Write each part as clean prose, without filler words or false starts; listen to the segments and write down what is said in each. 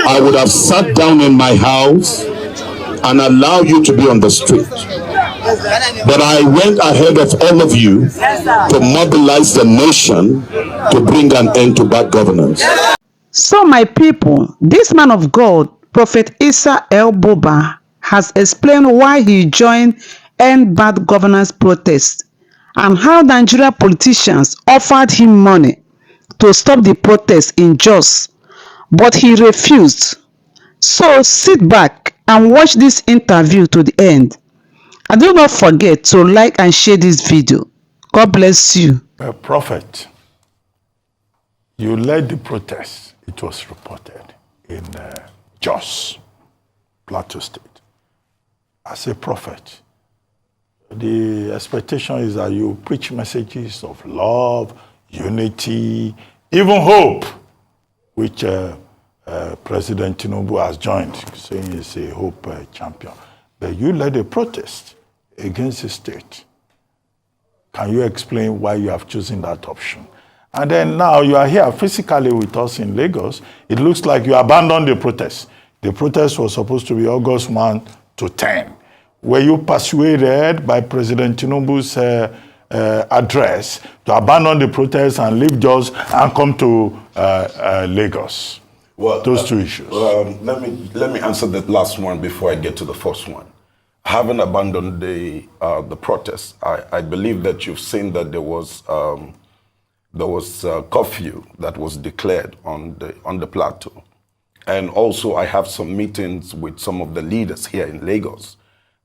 I would have sat down in my house and allow you to be on the street. But I went ahead of all of you to mobilize the nation to bring an end to bad governance. So my people, this man of God, Prophet Isa El Buba, has explained why he joined End Bad Governance protest and how Nigerian politicians offered him money to stop the protest in Jos, but he refused. So sit back and watch this interview to the end. And do not forget to like and share this video. God bless you. Prophet, you led the protest, it was reported, in Jos, Plateau State. As a prophet, the expectation is that you preach messages of love, unity, even hope, which President Tinubu has joined, saying he's a hope champion. But you led a protest against the state. Can you explain why you have chosen that option? And then now you are here physically with us in Lagos. It looks like you abandoned the protest. The protest was supposed to be August 1 to 10. Were you persuaded by President Tinubu's address to abandon the protest and leave Jos and come to Lagos? Well, those two issues. Let me answer that last one before I get to the first one. Having abandoned the protest, I believe that you've seen that there was curfew that was declared on the plateau, and also I have some meetings with some of the leaders here in Lagos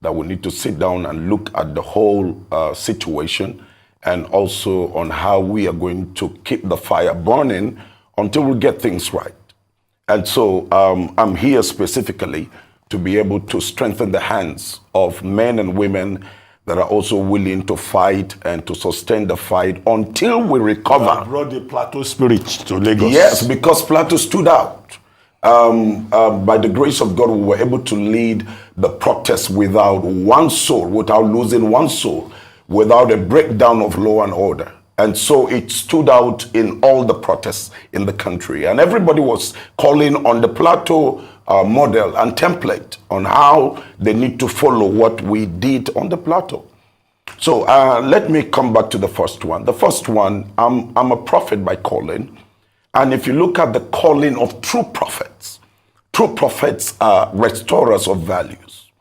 that we need to sit down and look at the whole situation, and also on how we are going to keep the fire burning until we get things right. And so I'm here specifically to be able to strengthen the hands of men and women that are also willing to fight and to sustain the fight until we recover. You brought the Plateau spirit to Lagos. Yes, because Plateau stood out. By the grace of God, we were able to lead the protest without one soul, without losing one soul, without a breakdown of law and order. And so it stood out in all the protests in the country. And everybody was calling on the Plateau model and template on how they need to follow what we did on the Plateau. So let me come back to the first one. The first one, I'm a prophet by calling. And if you look at the calling of true prophets are restorers of values.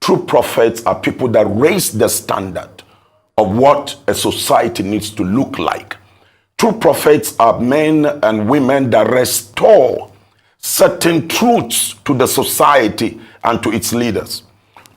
True prophets are people that raise the standard of what a society needs to look like. True prophets are men and women that restore certain truths to the society and to its leaders.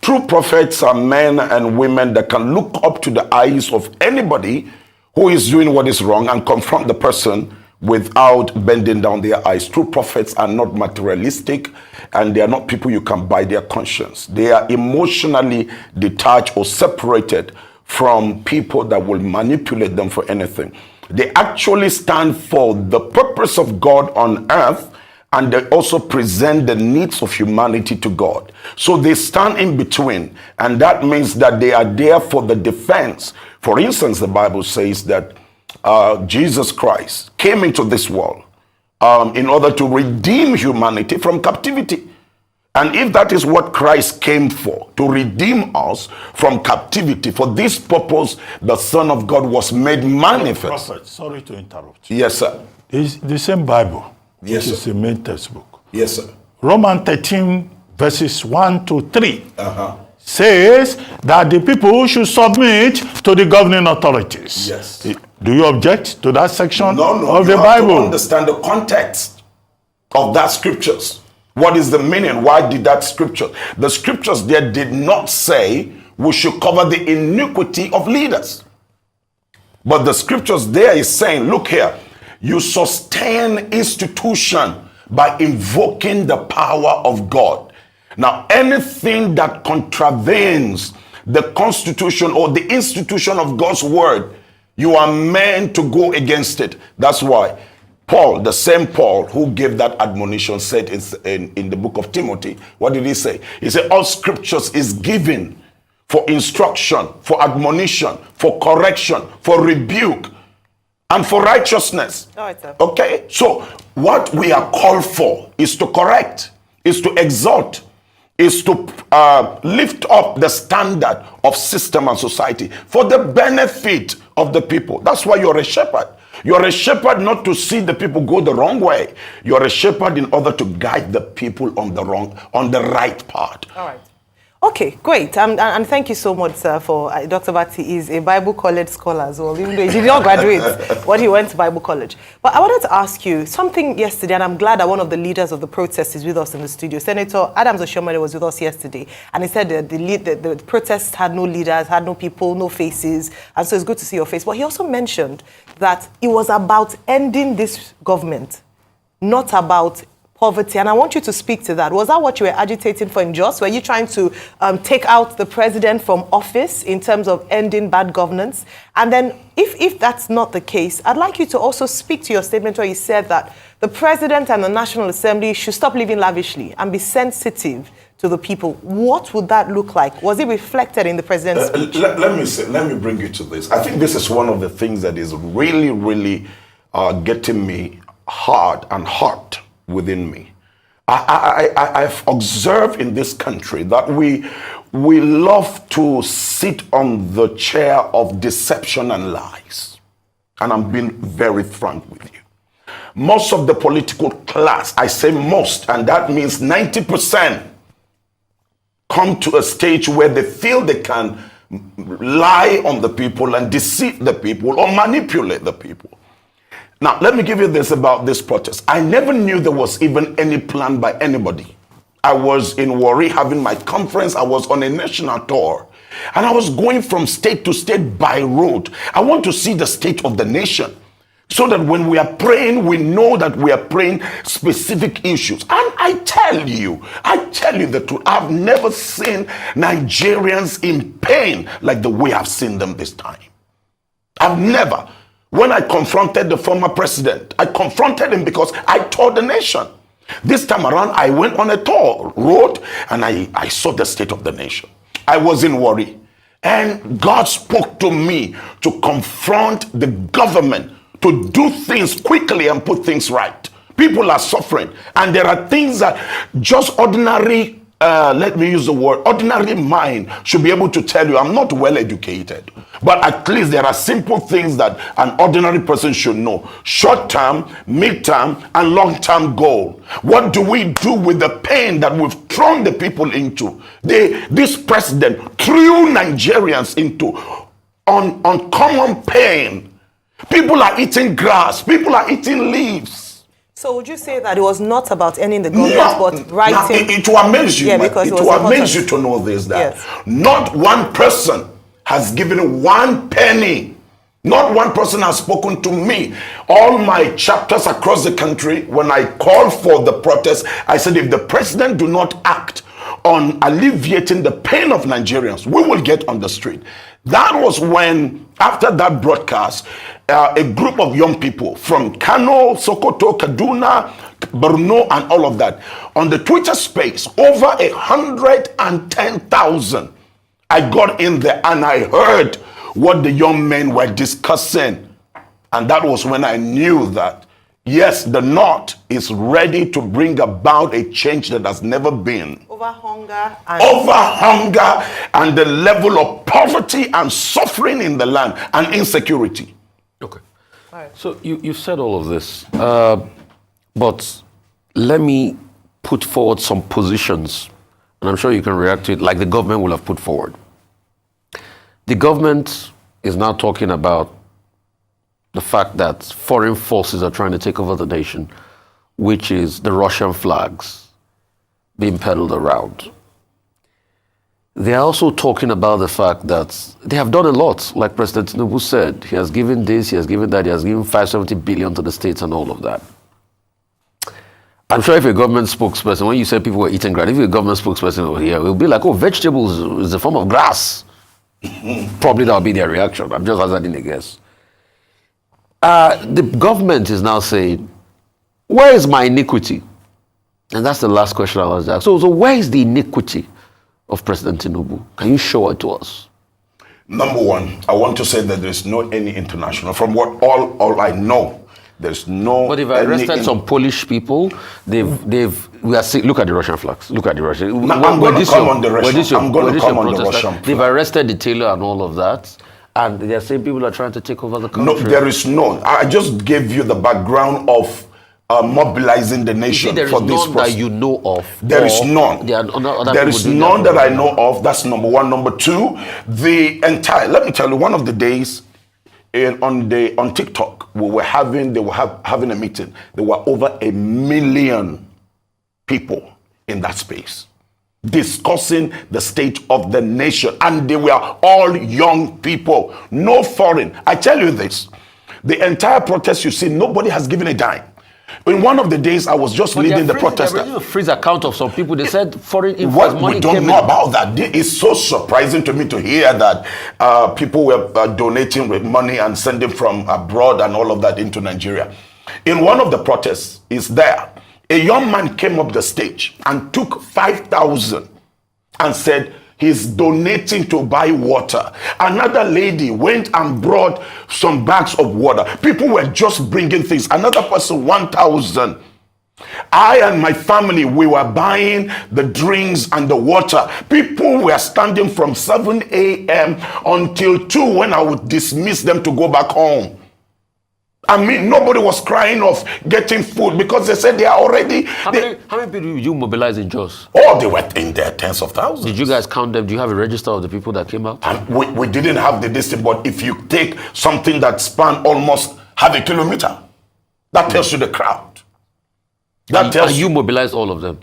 True prophets are men and women that can look up to the eyes of anybody who is doing what is wrong and confront the person without bending down their eyes. True prophets are not materialistic, and they are not people you can buy their conscience. They are emotionally detached or separated from people that will manipulate them for anything. They actually stand for the purpose of God on earth, and they also present the needs of humanity to God. So they stand in between, and that means that they are there for the defense. For instance, the Bible says that Jesus Christ came into this world in order to redeem humanity from captivity. And if that is what Christ came for, to redeem us from captivity, for this purpose, the Son of God was made manifest. Prophet, sorry to interrupt. Yes, sir. It's the same Bible. Yes, which is the main textbook. Yes, sir. Romans 13, verses 1 to 3 says that the people should submit to the governing authorities. Yes. Do you object to that section of the you have Bible? to understand the context of that scriptures. What is the meaning? Why did that scripture? The scriptures there did not say we should cover the iniquity of leaders. But the scriptures there is saying, look here, you sustain institution by invoking the power of God. Now, anything that contravenes the constitution or the institution of God's word, you are meant to go against it. That's why Paul, the same Paul who gave that admonition, said in the book of Timothy, what did he say? He said, all scriptures is given for instruction, for admonition, for correction, for rebuke, and for righteousness. All right, sir. Okay? So what we are called for is to correct, is to exhort, is to lift up the standard of system and society for the benefit of the people. That's why you're a shepherd. You're a shepherd not to see the people go the wrong way. You're a shepherd in order to guide the people on the right path. All right. Okay, great. And thank you so much, sir, for Dr. Abati is a Bible college scholar as well, even though he did not graduate, but he went to Bible college. But I wanted to ask you something yesterday, and I'm glad that one of the leaders of the protest is with us in the studio. Senator Adams Oshiomhole was with us yesterday, and he said that the protests had no leaders, had no people, no faces, and so it's good to see your face. But he also mentioned that it was about ending this government, not about poverty, and I want you to speak to that. Was that what you were agitating for in Jos? Were you trying to take out the president from office in terms of ending bad governance? And then if that's not the case, I'd like you to also speak to your statement where you said that the president and the National Assembly should stop living lavishly and be sensitive to the people. What would that look like? Was it reflected in the president's speech? Let me bring you to this. I think this is one of the things that is really, really getting me hard and hot within me. I've observed in this country that we love to sit on the chair of deception and lies. And I'm being very frank with you. Most of the political class, I say most, and that means 90%, come to a stage where they feel they can lie on the people and deceive the people or manipulate the people. Now, let me give you this about this protest. I never knew there was even any plan by anybody. I was in Warri having my conference. I was on a national tour. And I was going from state to state by road. I want to see the state of the nation, so that when we are praying, we know that we are praying specific issues. And I tell you the truth. I've never seen Nigerians in pain like the way I've seen them this time. I've never. When I confronted the former president, I confronted him because I told the nation. This time around, I went on a tour road and I saw the state of the nation. I was in Warri, and God spoke to me to confront the government, to do things quickly and put things right. People are suffering, and there are things that just ordinary let me use the word, ordinary mind should be able to tell you. I'm not well educated, but at least there are simple things that an ordinary person should know. Short-term, mid-term, and long-term goal. What do we do with the pain that we've thrown the people into? This president threw Nigerians into uncommon pain. People are eating grass. People are eating leaves. So would you say that it was not about ending the government, but writing? It will amaze you. Yeah, because it will amaze you to know this, that not one person has given 1 penny. Not one person has spoken to me. All my chapters across the country, when I called for the protest, I said, if the president do not act on alleviating the pain of Nigerians, we will get on the street. That was when, after that broadcast, a group of young people from Kano, Sokoto, Kaduna, Borno, and all of that, on the Twitter space, over 110,000. I got in there and I heard what the young men were discussing. And that was when I knew that, yes, the North is ready to bring about a change that has never been. Over hunger and the level of poverty and suffering in the land and insecurity. Okay. All right. So you've said all of this, but let me put forward some positions, and I'm sure you can react to it like the government will have put forward. The government is now talking about the fact that foreign forces are trying to take over the nation, which is the Russian flags being peddled around. They are also talking about the fact that they have done a lot, like President Tinubu said. He has given this, he has given that, he has given 570 billion to the states and all of that. I'm sure if a government spokesperson, when you said people were eating grass, if you're a government spokesperson over here, it will be like, oh, vegetables is a form of grass. Probably that will be their reaction. I'm just hazarding a guess. The government is now saying, where is my iniquity? And that's the last question I was asked. So where is the iniquity of President Tinubu? Can you show it to us? Number one, I want to say that there's no any international. From what all I know, there's no. But they've arrested some Polish people. Look at the Russian flags. Look at the Russian. Now, I'm going to come on the Russian. I'm going to come on the Russian flag. They've arrested the tailor and all of that, and they're saying people are trying to take over the country. No, there is none. I just gave you the background of mobilizing the nation for this process. That you know of. There is none. There is none that I know of. That's number one. Number two, let me tell you, one of the days on TikTok, they were having a meeting. There were over 1 million people in that space discussing the state of the nation, and they were all young people, no foreign. I tell you this, the entire protest you see, nobody has given a dime. In one of the days, I was just leading the protest. They're a freeze account of some people. They said foreign influence money. We don't know about that. It's so surprising to me to hear that people were donating with money and sending from abroad and all of that into Nigeria. In one of the protests, a young man came up the stage and took 5,000 and said he's donating to buy water. Another lady went and brought some bags of water. People were just bringing things. Another person, 1,000. I and my family, we were buying the drinks and the water. People were standing from 7 a.m. until 2 when I would dismiss them to go back home. I mean, nobody was crying of getting food because they said they are already... How many people did you mobilize in Jos? Oh, they were in their tens of thousands. Did you guys count them? Do you have a register of the people that came out? And we didn't have the distance, but if you take something that spanned almost half a kilometer, that tells you the crowd. And you mobilized all of them?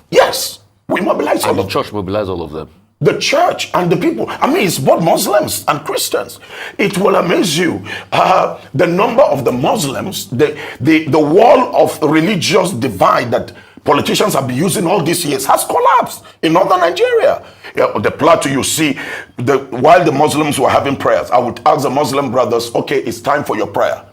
Yes, we mobilized all of them. The church mobilized all of them? The church and the people. I mean, it's both Muslims and Christians. It will amaze you. The number of the Muslims, the wall of religious divide that politicians have been using all these years has collapsed in northern Nigeria. The plateau, you see, while the Muslims were having prayers, I would ask the Muslim brothers, okay, it's time for your prayer.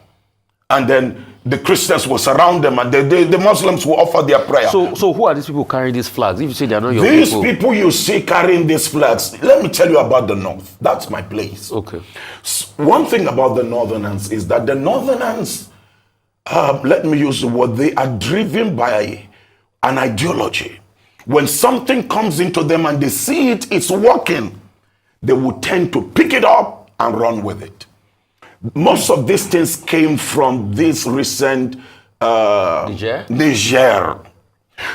And then the Christians will surround them and the Muslims will offer their prayer. So who are these people carrying these flags? If you say they are not your people. These people you see carrying these flags, let me tell you about the North. That's my place. Okay. One thing about the Northerners is that the Northerners, let me use the word, they are driven by an ideology. When something comes into them and they see it's working, they will tend to pick it up and run with it. Most of these things came from this recent Niger.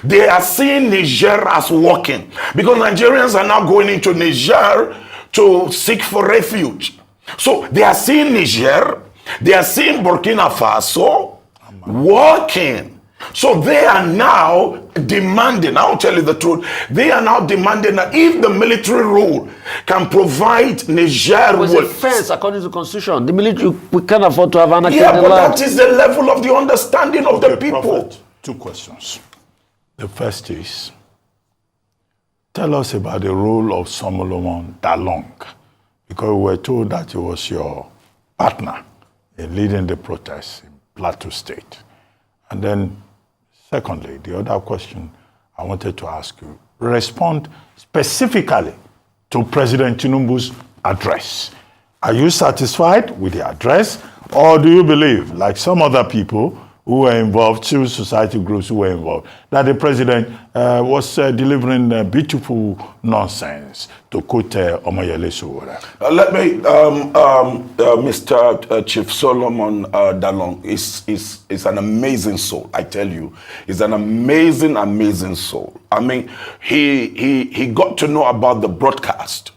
They are seeing Niger as working because Nigerians are now going into Niger to seek for refuge. So they are seeing Niger, they are seeing Burkina Faso working. So they are now demanding, I'll tell you the truth, they are now demanding that if the military rule can provide Niger with... a fence according to the constitution. The military, we can't afford to have anarchy. Yeah, but that is the level of the understanding of the people. Prophet, 2 questions. The first is, tell us about the role of Solomon Dalong, because we were told that he was your partner in leading the protests in Plateau State. And then, secondly, the other question I wanted to ask you, respond specifically to President Tinubu's address. Are you satisfied with the address, or do you believe, like some other people who were involved, civil society groups who were involved, that the president was delivering beautiful nonsense, to quote Omoyele Sowore? Let me, Mr. Chief Solomon Dalong is an amazing soul, I tell you. He's an amazing, amazing soul. I mean, he got to know about the broadcast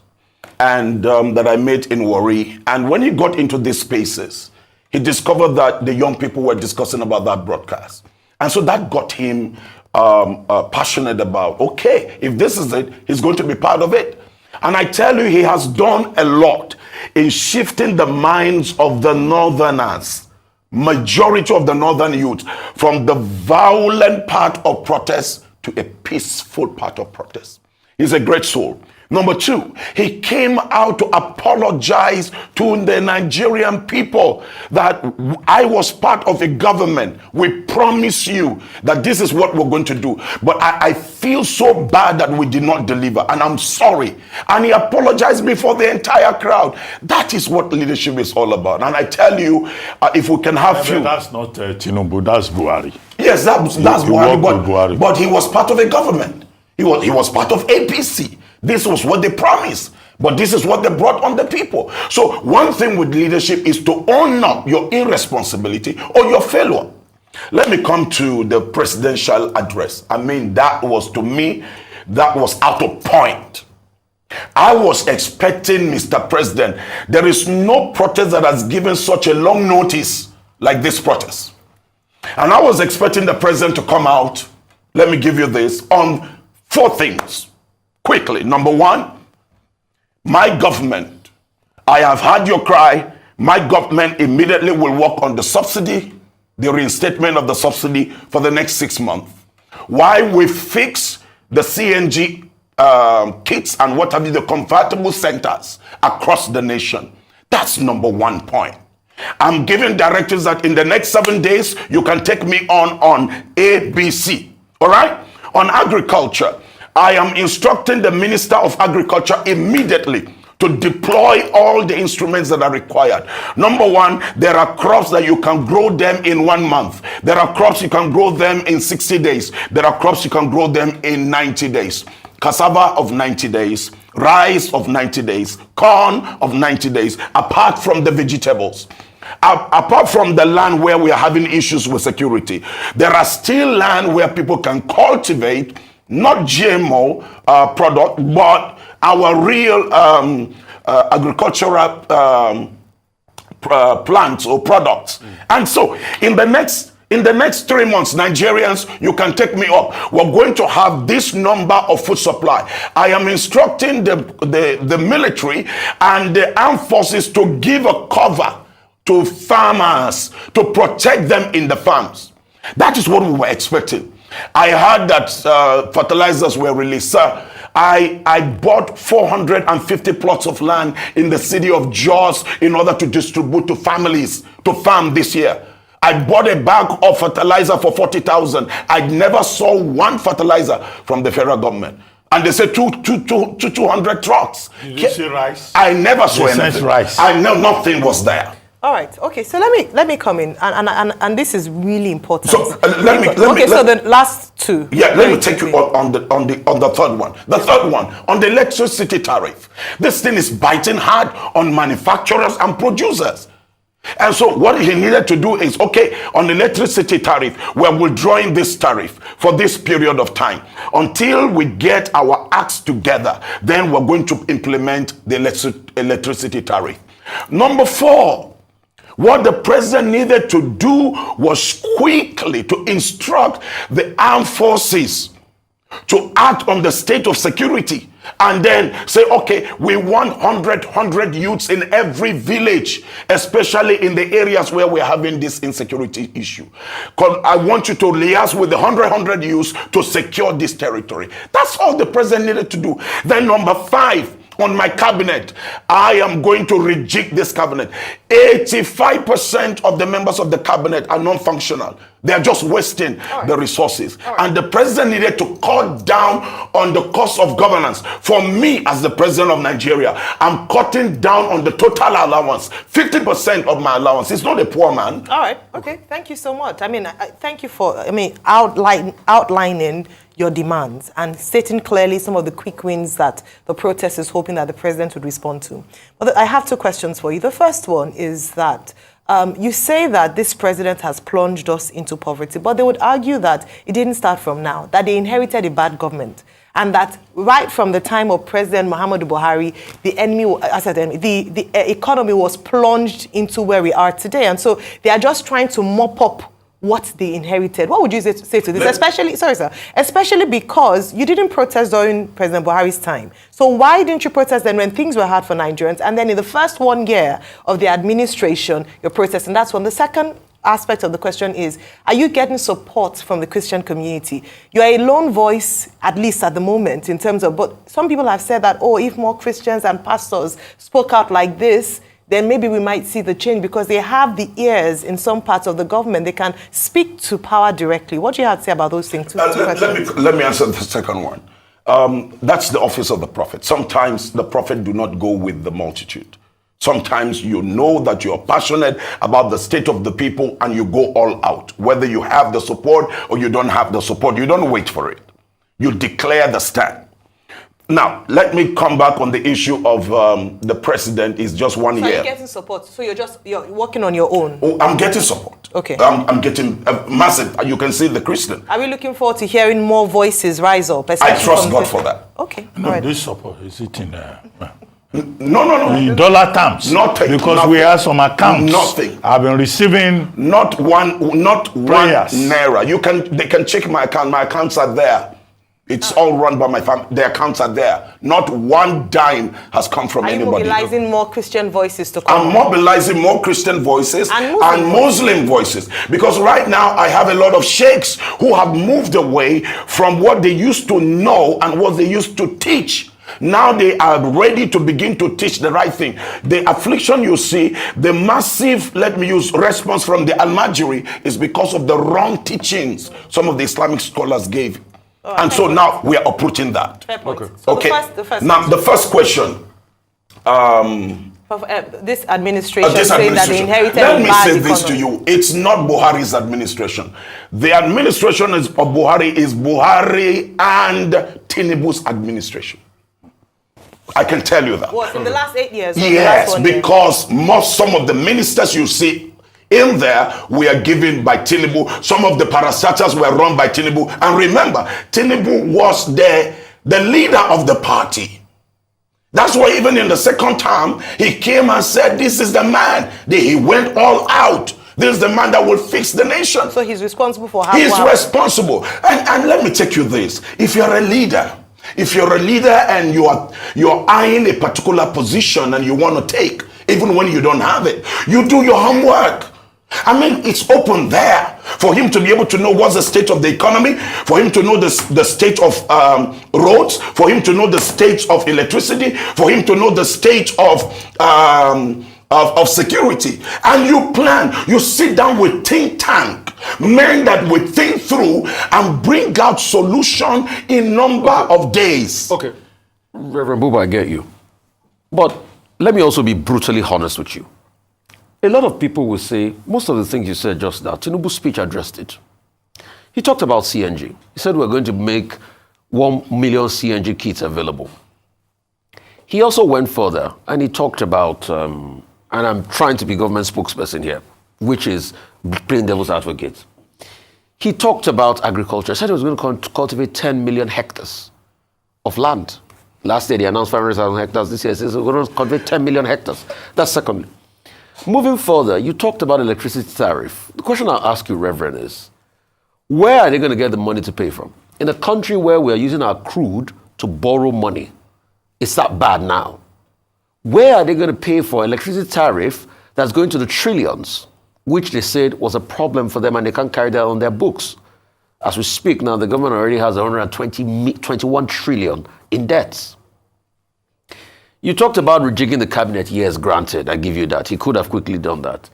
and that I made in Warri. And when he got into these spaces, he discovered that the young people were discussing about that broadcast. And so that got him passionate about, okay, if this is it, he's going to be part of it. And I tell you, he has done a lot in shifting the minds of the Northerners, majority of the Northern youth, from the violent part of protest to a peaceful part of protest. He's a great soul. Number two, he came out to apologize to the Nigerian people that I was part of a government. We promise you that this is what we're going to do. But I feel so bad that we did not deliver, and I'm sorry. And he apologized before the entire crowd. That is what leadership is all about. And I tell you, if we can have few. That's not Tinubu, that's Buhari. Yes, that's Buhari, but he was part of a government. He was part of APC. This was what they promised, but this is what they brought on the people. So one thing with leadership is to own up your irresponsibility or your failure. Let me come to the presidential address. I mean, that was, to me, that was out of point. I was expecting, Mr. President, there is no protest that has given such a long notice like this protest. And I was expecting the president to come out, let me give you this, on 4 things. Quickly. Number one, my government, I have heard your cry. My government immediately will work on the subsidy, the reinstatement of the subsidy for the next 6 months. While we fix the CNG kits and what have you, the convertible centers across the nation. That's number 1 point. I'm giving directives that in the next 7 days, you can take me on ABC. All right? On agriculture, I am instructing the Minister of Agriculture immediately to deploy all the instruments that are required. Number one, there are crops that you can grow them in 1 month. There are crops you can grow them in 60 days. There are crops you can grow them in 90 days. Cassava of 90 days, rice of 90 days, corn of 90 days, apart from the vegetables. Apart from the land where we are having issues with security, there are still land where people can cultivate not GMO product, but our real agricultural plants or products. And so in the next 3 months, Nigerians, you can take me up. We're going to have this number of food supply. I am instructing the military and the armed forces to give a cover to farmers, to protect them in the farms. That is what we were expecting. I heard that fertilizers were released. Sir, I bought 450 plots of land in the city of Jos in order to distribute to families to farm this year. I bought a bag of fertilizer for 40,000. I never saw one fertilizer from the federal government. And they said 200 trucks. Did you see rice? I never saw anything. Rice. I know nothing was there. All right. Okay. So let me come in, and this is really important. So let me. So the last two. Yeah. Let me take you on the third one. The third one on the electricity tariff. This thing is biting hard on manufacturers and producers. And so what he needed to do is, okay, on the electricity tariff, we're withdrawing this tariff for this period of time. Until we get our acts together, then we're going to implement the electricity tariff. Number 4. What the president needed to do was quickly to instruct the armed forces to act on the state of security and then say, okay, we want 100 youths in every village, especially in the areas where we're having this insecurity issue. Because I want you to liaise with the 100 youths to secure this territory. That's all the president needed to do. Then number 5, on my cabinet, I am going to reject this cabinet. 85% of the members of the cabinet are non-functional. They are just wasting the resources. And the president needed to cut down on the cost of governance. For me, as the president of Nigeria, I'm cutting down on the total allowance. 50% of my allowance. It's not a poor man. All right. Okay. Thank you so much. I mean, thank you for outlining your demands and stating clearly some of the quick wins that the protest is hoping that the president would respond to. But I have 2 questions for you. The first one is that you say that this president has plunged us into poverty, but they would argue that it didn't start from now, that they inherited a bad government, and that right from the time of President Muhammadu Buhari, the economy was plunged into where we are today. And so they are just trying to mop up what they inherited. What would you say to this? Especially because you didn't protest during President Buhari's time. So why didn't you protest then when things were hard for Nigerians? And then in the first 1 year of the administration, you're protesting. That's one. The second aspect of the question is, are you getting support from the Christian community? You're a lone voice, at least at the moment, in terms of, but some people have said that, oh, if more Christians and pastors spoke out like this, then maybe we might see the change because they have the ears in some parts of the government. They can speak to power directly. What do you have to say about those things? Let me answer the second one. That's the office of the prophet. Sometimes the prophet do not go with the multitude. Sometimes you know that you're passionate about the state of the people and you go all out. Whether you have the support or you don't have the support, you don't wait for it. You declare the stand. Now, let me come back on the issue of the president is just 1 year. So you're getting support. So you're working on your own. Oh, I'm getting support. Okay. I'm getting massive. You can see the Christian. Are we looking forward to hearing more voices rise up? I trust God for that. Okay. No, all right. this support is it in No. in dollar terms? Nothing. Because Nothing. we have some accounts. Nothing. I've been receiving Not one prayers. naira. They can check my account. My accounts are there. It's all run by my family. The accounts are there. Not one dime has come from Are you anybody. mobilizing more Christian voices to come? I'm mobilizing more Christian voices And Muslim voices. Because right now I have a lot of sheikhs who have moved away from what they used to know and what they used to teach. Now they are ready to begin to teach the right thing. The affliction you see, the massive, let me use, response from the Al-Majri is because of the wrong teachings some of the Islamic scholars gave. And so now we are approaching that. Fair point. Okay. So Okay. The first Now the first question. this administration This saying that they administration. inherited Let a me bad say this to economy. you. It's not Buhari's administration. The administration of Buhari is Buhari and Tinubu's administration. I can tell you that. What, in the last 8 years? or the last Yes, 1 year? because some of the ministers you see in there were given by Tinubu. Some of the parastatals were run by Tinubu. And remember, Tinubu was the leader of the party. That's why even in the second term, he came and said, this is the man. He went all out. This is the man that will fix the nation. So he's responsible for how. He's responsible. And let me take you this. If you're a leader and you're eyeing a particular position and you want to take, even when you don't have it, you do your homework. I mean, it's open there for him to be able to know what's the state of the economy, for him to know the state of roads, for him to know the state of electricity, for him to know the state of security. And you plan, you sit down with think tank, men that will think through and bring out solution in number of days. Okay. Reverend Buba, I get you. But let me also be brutally honest with you. A lot of people will say, most of the things you said just now, Tinubu's speech addressed it. He talked about CNG. He said we're going to make 1 million CNG kits available. He also went further and he talked about, and I'm trying to be government spokesperson here, which is playing devil's advocate. He talked about agriculture. He said he was going to cultivate 10 million hectares of land. Last year, they announced 500,000 hectares. This year, he says we're going to cultivate 10 million hectares. That's secondly. Moving further, you talked about electricity tariff. The question I'll ask you, Reverend, is where are they going to get the money to pay from? In a country where we're using our crude to borrow money, it's that bad now. Where are they going to pay for electricity tariff that's going to the trillions, which they said was a problem for them and they can't carry that on their books? As we speak now, the government already has 21 trillion in debts. You talked about rejigging the cabinet. Yes, granted, I give you that. He could have quickly done that.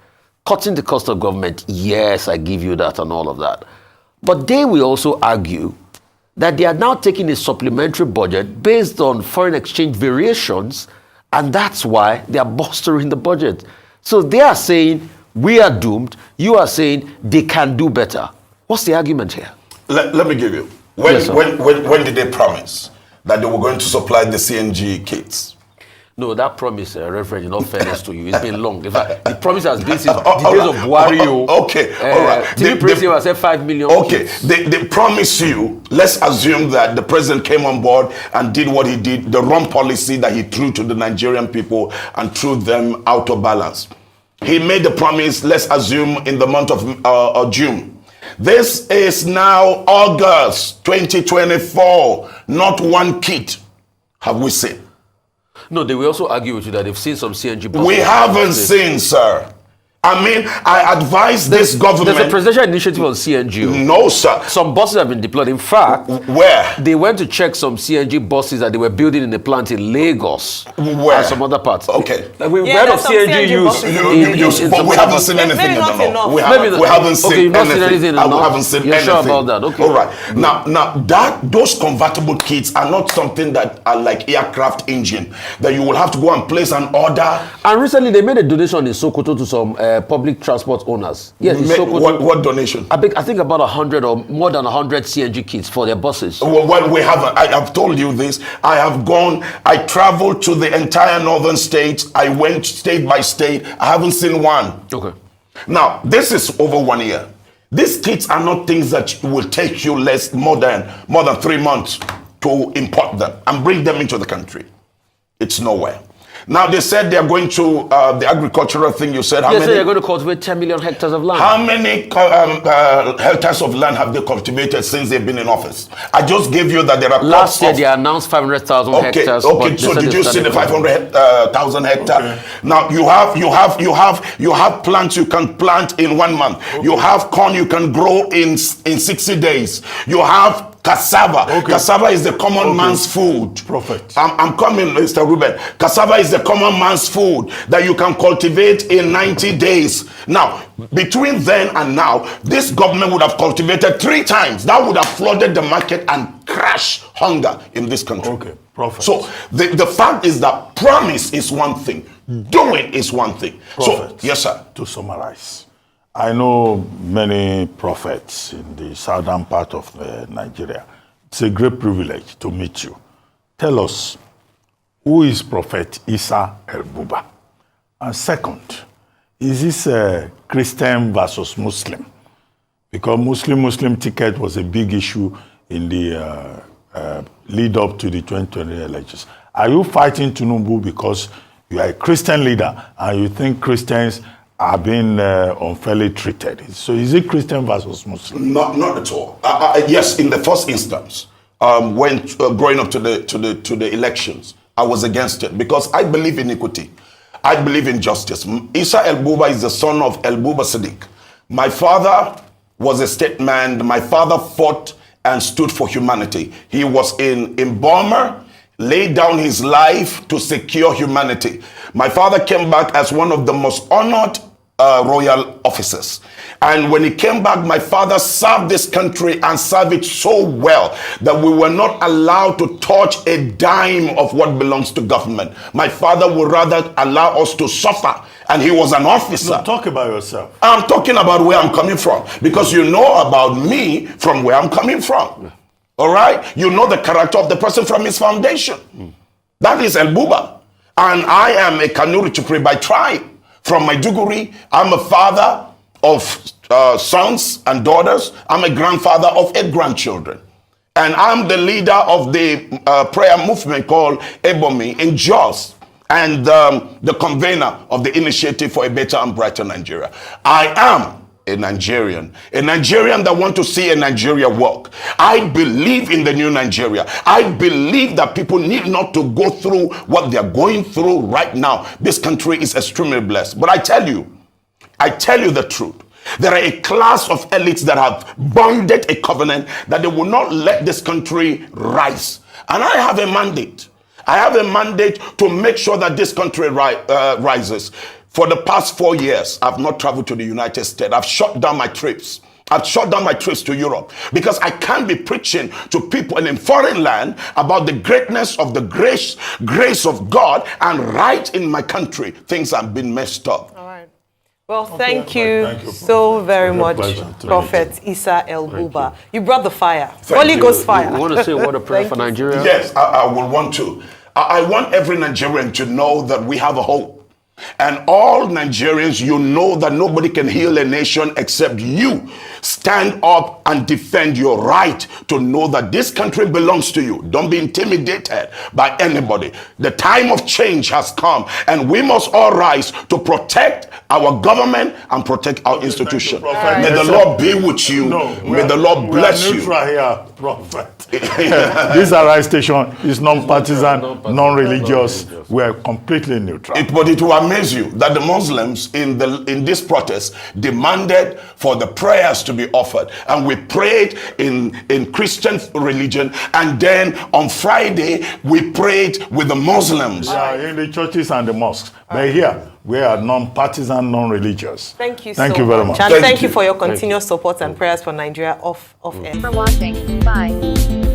Cutting the cost of government. Yes, I give you that and all of that. But they will also argue that they are now taking a supplementary budget based on foreign exchange variations, and that's why they are bolstering the budget. So they are saying, we are doomed. You are saying they can do better. What's the argument here? Let me give you. When did they promise that they were going to supply the CNG kits? No, that promise, Reverend, in all fairness to you, it's been long. In fact, the promise has been since the days of Buhari. Okay, all right. The president was said 5 million. Okay, they promise you, let's assume that the president came on board and did what he did, the wrong policy that he threw to the Nigerian people and threw them out of balance. He made the promise, let's assume, in the month of June. This is now August 2024, not one kit have we seen. No, they will also argue with you that they've seen some CNG buses. We haven't seen, sir. I mean, I advise this government. There's a presidential initiative on CNG. No, sir. Some buses have been deployed. In fact, where? They went to check some CNG buses that they were building in a plant in Lagos. Where? And some other parts. Okay. We've heard of CNG use. But we haven't seen anything enough. We haven't seen anything. I haven't seen anything. You're sure about that? Okay. All right. Now those convertible kits are not something that are like aircraft engine that you will have to go and place an order. And recently they made a donation in Sokoto to some public transport owners. Yes, in Sokoto. What donation? I think about 100 or more than 100 CNG kits for their buses. Well, we haven't. I have told you this. I have gone. I traveled to the entire northern states. I went state by state. I haven't seen one. Okay. Now, this is over 1 year. These kits are not things that will take you more than 3 months to import them and bring them into the country. It's nowhere. Now, they said they're going to the agricultural thing. You said how many? They're going to cultivate 10 million hectares of land. How many hectares of land have they cultivated since they've been in office? I just gave you that there are last year they announced 500,000 hectares. Okay, so did you see the 500,000 hectares? Okay. Now you have plants you can plant in 1 month. Okay. You have corn you can grow in 60 days. You have cassava. Okay. Cassava is the common man's food. Prophet. I'm coming, Mr. Reuben. Cassava is the common man's food that you can cultivate in 90 days. Now, between then and now, this government would have cultivated 3 times. That would have flooded the market and crashed hunger in this country. Okay, Prophet. So the fact is that promise is one thing. Doing is one thing. Prophet, so, yes, sir. To summarize, I know many prophets in the southern part of Nigeria. It's a great privilege to meet you. Tell us, who is Prophet Isa El Buba? And second, is this Christian versus Muslim? Because Muslim ticket was a big issue in the lead up to the 2020 elections. Are you fighting Tinubu because you are a Christian leader and you think Christians are being unfairly treated? So is it Christian versus Muslim? Not at all. Yes, in the first instance, when growing up to the elections, I was against it because I believe in equity. I believe in justice. Isa El Buba is the son of El Buba Sadiq. My father was a statesman. My father fought and stood for humanity. He was in Burma, laid down his life to secure humanity. My father came back as one of the most honored royal officers. And when he came back, my father served this country and served it so well that we were not allowed to touch a dime of what belongs to government. My father would rather allow us to suffer. And he was an officer. No, talk about yourself. I'm talking about where I'm coming from. Because you know about me from where I'm coming from. All right? You know the character of the person from his foundation. That is El Buba. And I am a Kanuri Chupri by tribe. From Maiduguri, I'm a father of sons and daughters. I'm a grandfather of 8 grandchildren. And I'm the leader of the prayer movement called Ebomi in Jos. And the convener of the Initiative for a Better and Brighter Nigeria. I am a Nigerian that want to see a Nigeria work. I believe in the new Nigeria. I believe that people need not to go through what they're going through right now. This country is extremely blessed. But I tell you the truth. There are a class of elites that have bonded a covenant that they will not let this country rise. And I have a mandate. I have a mandate to make sure that this country rises. For the past 4 years, I've not traveled to the United States. I've shut down my trips. I've shut down my trips to Europe because I can't be preaching to people in a foreign land about the greatness of the grace of God, and right in my country, things have been messed up. All right. Well, thank you so very much, Prophet Isa El Buba. You brought the fire, Holy Ghost fire. You want to say what a prayer for Nigeria? Yes, I will want to. I want every Nigerian to know that we have a hope. And all Nigerians, you know that nobody can heal a nation except you. Stand up and defend your right to know that this country belongs to you. Don't be intimidated by anybody. The time of change has come, and we must all rise to protect our government and protect our institution. May the Lord be with you. May the Lord bless you. We are neutral here, Prophet. This Arise station is non-partisan, non-religious. We are completely neutral. But it will amaze you that the Muslims in this protest demanded for the prayers to be offered, and we prayed in Christian religion, and then on Friday we prayed with the Muslims. Yeah, in the churches and the mosques. But here we are non-partisan, non-religious. Thank you. Thank you very much. And thank you for your continuous support and prayers for Nigeria off air. For watching. Bye.